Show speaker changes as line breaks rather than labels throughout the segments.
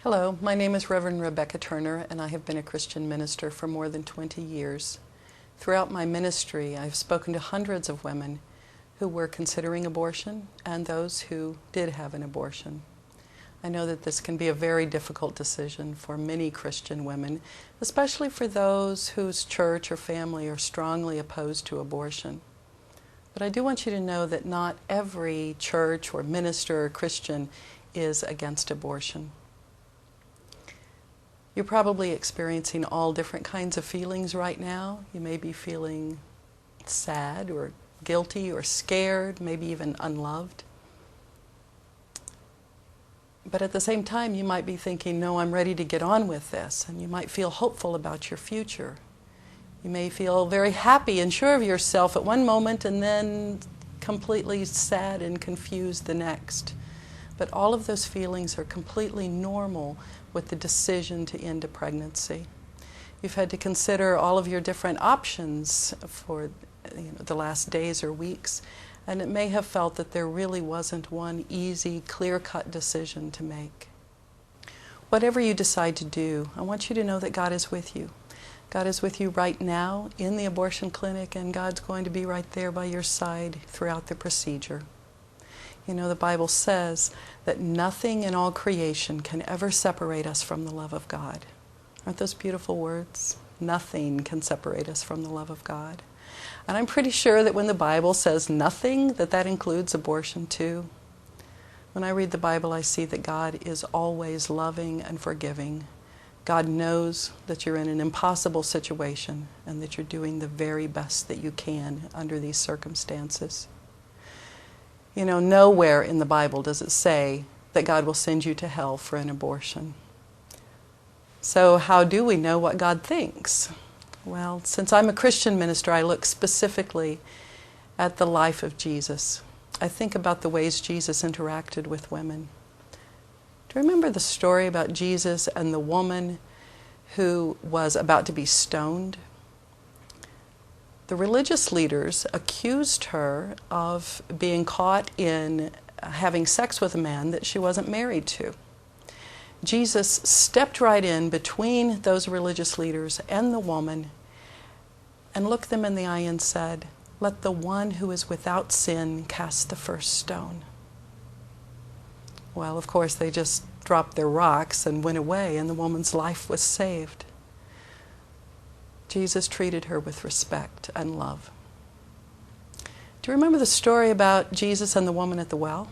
Hello, my name is Reverend Rebecca Turner, and I have been a Christian minister for more than 20 years. Throughout my ministry, I've spoken to hundreds of women who were considering abortion and those who did have an abortion. I know that this can be a very difficult decision for many Christian women, especially for those whose church or family are strongly opposed to abortion. But I do want you to know that not every church or minister or Christian is against abortion. You're probably experiencing all different kinds of feelings right now. You may be feeling sad or guilty or scared, maybe even unloved. But at the same time, you might be thinking, no, I'm ready to get on with this. And you might feel hopeful about your future. You may feel very happy and sure of yourself at one moment and then completely sad and confused the next. But all of those feelings are completely normal with the decision to end a pregnancy. You've had to consider all of your different options for the last days or weeks, and it may have felt that there really wasn't one easy, clear-cut decision to make. Whatever you decide to do, I want you to know that God is with you. God is with you right now in the abortion clinic, and God's going to be right there by your side throughout the procedure. You know, the Bible says that nothing in all creation can ever separate us from the love of God. Aren't those beautiful words? Nothing can separate us from the love of God. And I'm pretty sure that when the Bible says nothing, that includes abortion too. When I read the Bible, I see that God is always loving and forgiving. God knows that you're in an impossible situation and that you're doing the very best that you can under these circumstances. You know, nowhere in the Bible does it say that God will send you to hell for an abortion. So how do we know what God thinks? Well, since I'm a Christian minister, I look specifically at the life of Jesus. I think about the ways Jesus interacted with women. Do you remember the story about Jesus and the woman who was about to be stoned? The religious leaders accused her of being caught in having sex with a man that she wasn't married to. Jesus stepped right in between those religious leaders and the woman and looked them in the eye and said, "Let the one who is without sin cast the first stone." Well, of course, they just dropped their rocks and went away, and the woman's life was saved. Jesus treated her with respect and love. Do you remember the story about Jesus and the woman at the well?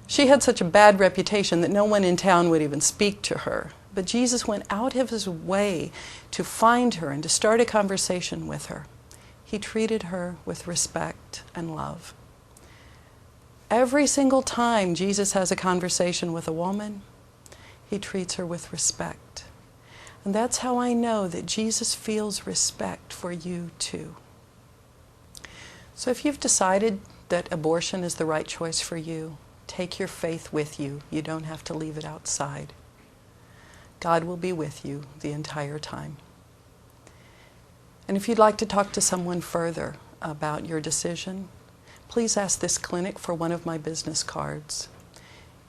She had such a bad reputation that no one in town would even speak to her. But Jesus went out of his way to find her and to start a conversation with her. He treated her with respect and love. Every single time Jesus has a conversation with a woman, he treats her with respect. And that's how I know that Jesus feels respect for you too. So if you've decided that abortion is the right choice for you, take your faith with you. You don't have to leave it outside. God will be with you the entire time. And if you'd like to talk to someone further about your decision, please ask this clinic for one of my business cards.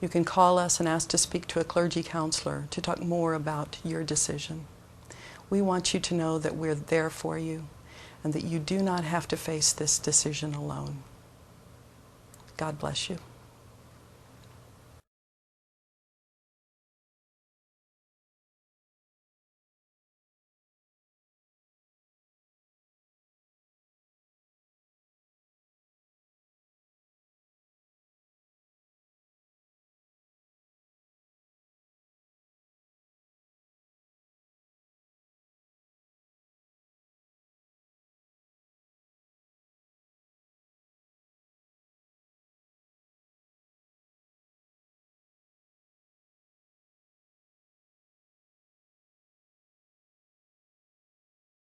You can call us and ask to speak to a clergy counselor to talk more about your decision. We want you to know that we're there for you and that you do not have to face this decision alone. God bless you.